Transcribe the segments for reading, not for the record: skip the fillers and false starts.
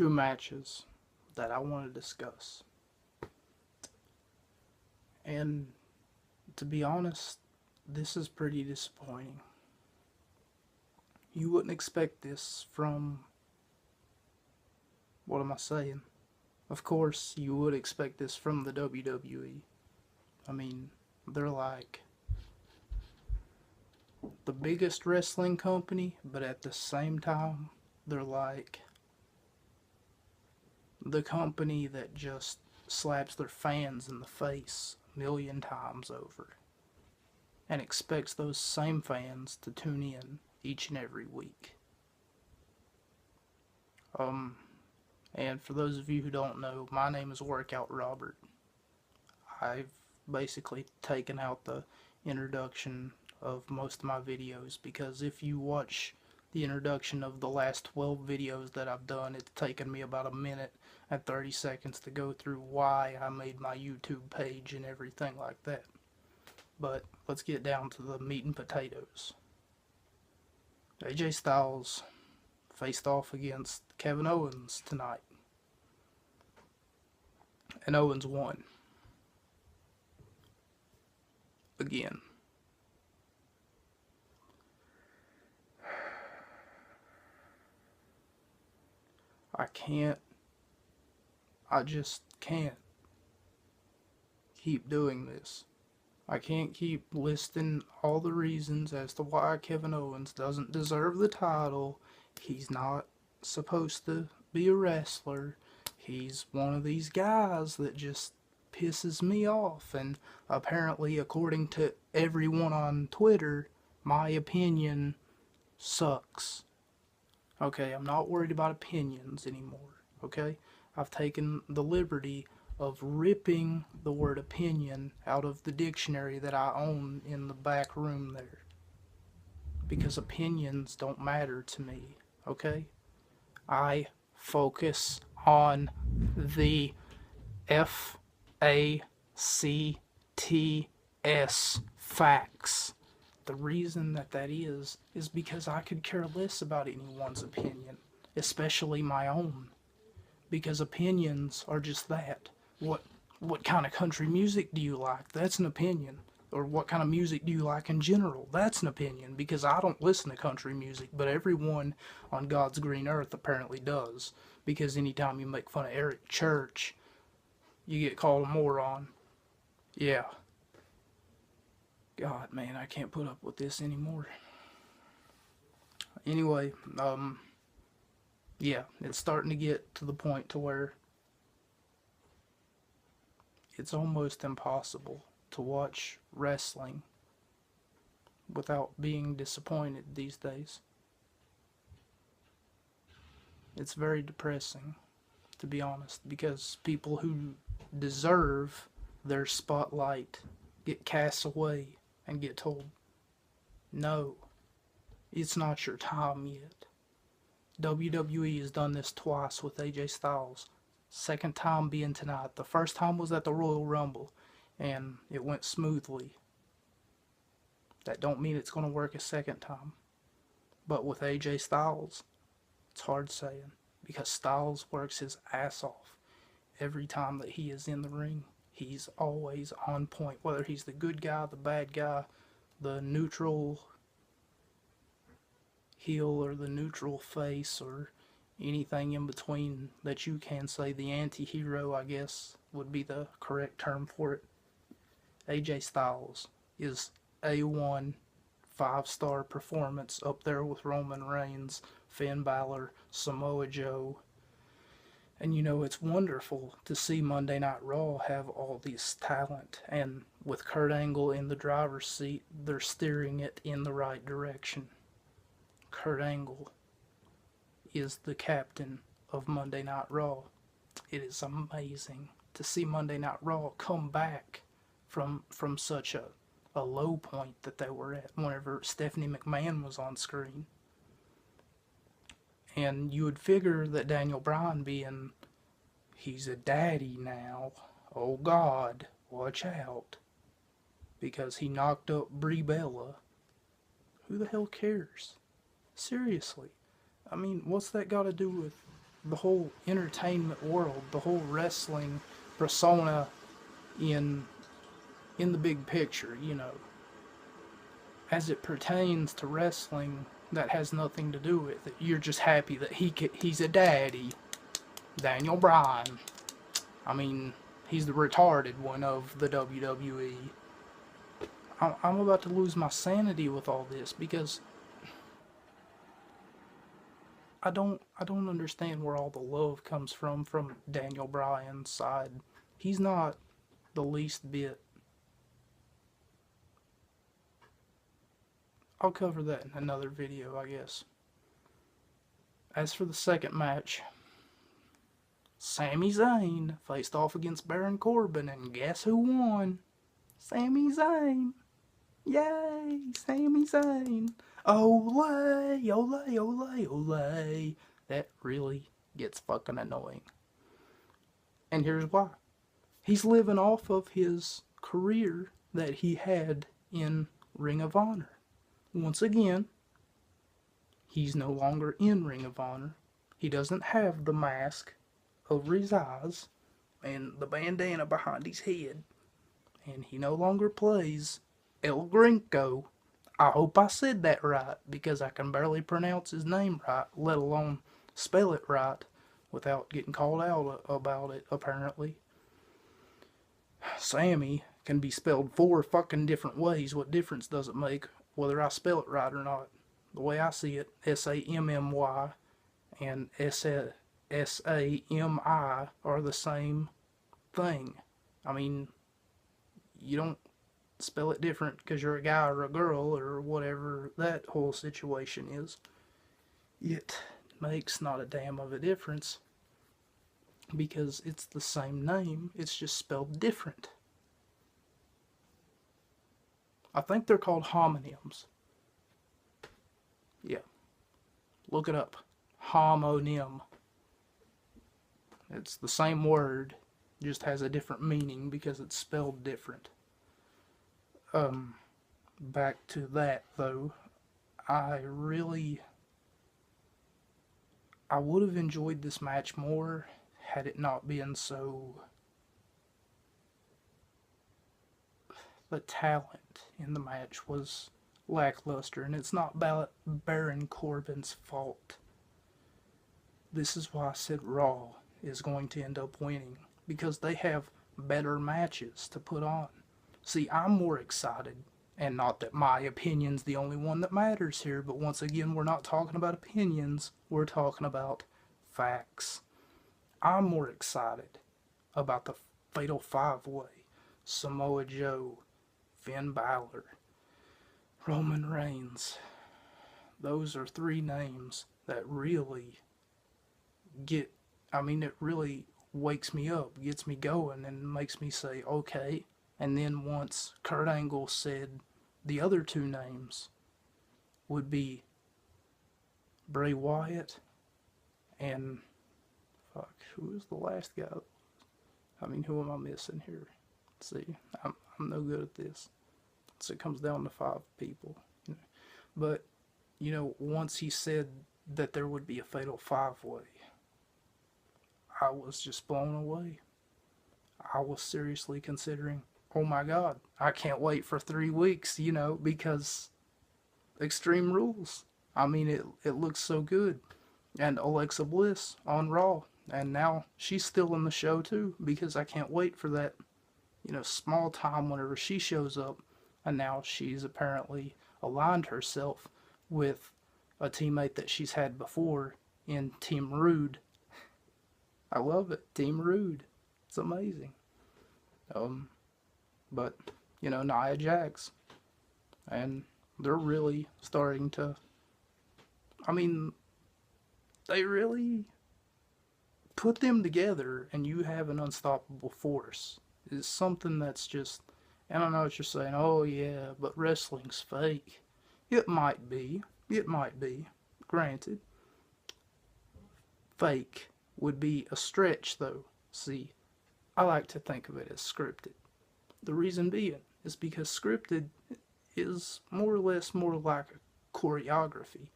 two matches that I want to discuss. And to be honest, this is pretty disappointing. You wouldn't expect this from, what am I saying? Of course, you would expect this from the WWE. I mean, they're like the biggest wrestling company, but at the same time, they're like the company that just slaps their fans in the face a million times over and expects those same fans to tune in each and every week. Um, and for those of you who don't know, my name is Workout Robert. I've basically taken out the introduction of most of my videos because if you watch the introduction of the last 12 videos that I've done, it's taken me about a minute and 30 seconds to go through why I made my YouTube page and everything like that. But let's get down to the meat and potatoes. AJ Styles faced off against Kevin Owens tonight, and Owens won. Again. I just can't keep doing this. I can't keep listing all the reasons as to why Kevin Owens doesn't deserve the title. He's not supposed to be a wrestler. He's one of these guys that just pisses me off. And apparently, according to everyone on Twitter, my opinion sucks. Okay, I'm not worried about opinions anymore. Okay? I've taken the liberty of ripping the word opinion out of the dictionary that I own in the back room there. Because opinions don't matter to me, okay? I focus on the FACTS, facts. The reason that is because I could care less about anyone's opinion, especially my own. Because opinions are just that. What kind of country music do you like? That's an opinion. Or what kind of music do you like in general? That's an opinion, because I don't listen to country music, but everyone on God's green earth apparently does. Because anytime you make fun of Eric Church, you get called a moron. Yeah. God, man, I can't put up with this anymore. Anyway, yeah, it's starting to get to the point to where it's almost impossible to watch wrestling without being disappointed these days. It's very depressing, to be honest, because people who deserve their spotlight get cast away and get told, no, it's not your time yet. WWE has done this twice with AJ Styles. Second time being tonight. The first time was at the Royal Rumble, and it went smoothly. That don't mean it's going to work a second time. But with AJ Styles, it's hard saying, because Styles works his ass off every time that he is in the ring. He's always on point, whether he's the good guy, the bad guy, the neutral heel or the neutral face, or anything in between that you can say. The anti-hero, I guess, would be the correct term for it. AJ Styles is A1, 5-star performance, up there with Roman Reigns, Finn Balor, Samoa Joe. And you know, it's wonderful to see Monday Night Raw have all this talent, and with Kurt Angle in the driver's seat, they're steering it in the right direction. Kurt Angle is the captain of Monday Night Raw. It is amazing to see Monday Night Raw come back from such a low point that they were at whenever Stephanie McMahon was on screen. And you would figure that Daniel Bryan, being he's a daddy now, oh God, watch out, because he knocked up Brie Bella. Who the hell cares? Seriously. I mean, what's that got to do with the whole entertainment world, the whole wrestling persona in the big picture, you know, as it pertains to wrestling, that has nothing to do with it. You're just happy that he's a daddy, Daniel Bryan. I mean, he's the retarded one of the WWE. I'm about to lose my sanity with all this because I don't understand where all the love comes from Daniel Bryan's side. He's not the least bit. I'll cover that in another video, I guess. As for the second match, Sami Zayn faced off against Baron Corbin, and guess who won? Sami Zayn. Yay, Sami Zayn. Olay, olay, olay, olay. That really gets fucking annoying. And here's why. He's living off of his career that he had in Ring of Honor. Once again, he's no longer in Ring of Honor. He doesn't have the mask over his eyes and the bandana behind his head. And he no longer plays El Gringo. I hope I said that right because I can barely pronounce his name right, let alone spell it right without getting called out about it, apparently. Sammy can be spelled 4 fucking different ways. What difference does it make whether I spell it right or not? The way I see it, S-A-M-M-Y and S-A-M-I are the same thing. I mean, you don't spell it different because you're a guy or a girl or whatever that whole situation is. It makes not a damn of a difference because it's the same name, it's just spelled different. I think they're called homonyms. Yeah, look it up. Homonym. It's the same word, just has a different meaning because it's spelled different. Back to that though, I would have enjoyed this match more had it not been so. The talent in the match was lackluster, and it's not Baron Corbin's fault. This is why I said Raw is going to end up winning, because they have better matches to put on. See, I'm more excited, and not that my opinion's the only one that matters here, but once again, we're not talking about opinions, we're talking about facts. I'm more excited about the Fatal 5-Way, Samoa Joe, Finn Balor, Roman Reigns. Those are 3 names that really it really wakes me up, gets me going, and makes me say, okay. And then once Kurt Angle said the other 2 names would be Bray Wyatt and, who was the last guy? Who am I missing here? Let's see, I'm no good at this. So it comes down to 5 people. But, once he said that there would be a Fatal 5-Way, I was just blown away. I was seriously considering, oh my God, I can't wait for 3 weeks, because Extreme Rules. It looks so good. And Alexa Bliss on Raw. And now she's still in the show too, because I can't wait for that, small time whenever she shows up. And now she's apparently aligned herself with a teammate that she's had before in Team Rude. I love it. Team Rude. It's amazing. But, Nia Jax. And they're really starting to, they really put them together and you have an unstoppable force. It's something that's just, and I know what you're saying, oh yeah, but wrestling's fake. It might be. Granted. Fake would be a stretch though. See, I like to think of it as scripted. The reason being is because scripted is more or less more like a choreography.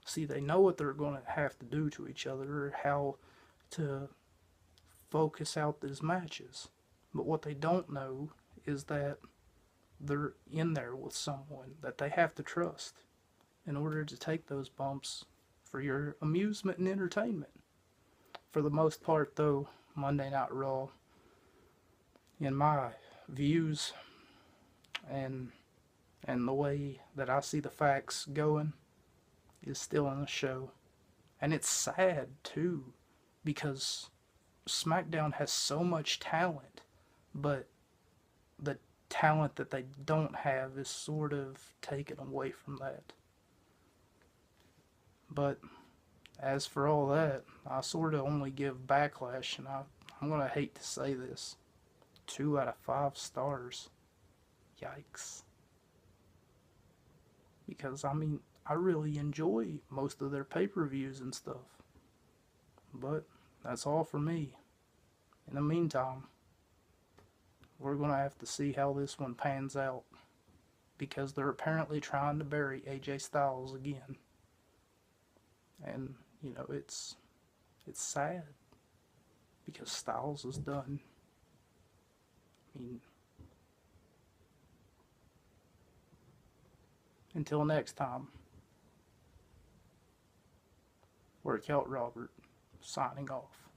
See, they know what they're going to have to do to each other, or how to focus out these matches. But what they don't know is that they're in there with someone that they have to trust in order to take those bumps for your amusement and entertainment. For the most part, though, Monday Night Raw, in my views and the way that I see the facts going, is still in the show. And it's sad too, because SmackDown has so much talent, but the talent that they don't have is sort of taken away from that. But as for all that, I sort of only give Backlash, and I'm going to hate to say this, 2 out of 5 stars. Yikes. Because, I mean, I really enjoy most of their pay-per-views and stuff. But that's all for me. In the meantime, we're going to have to see how this one pans out, because they're apparently trying to bury AJ Styles again. And, you know, it's sad, because Styles is done. I mean, until next time, Workout Robert, signing off.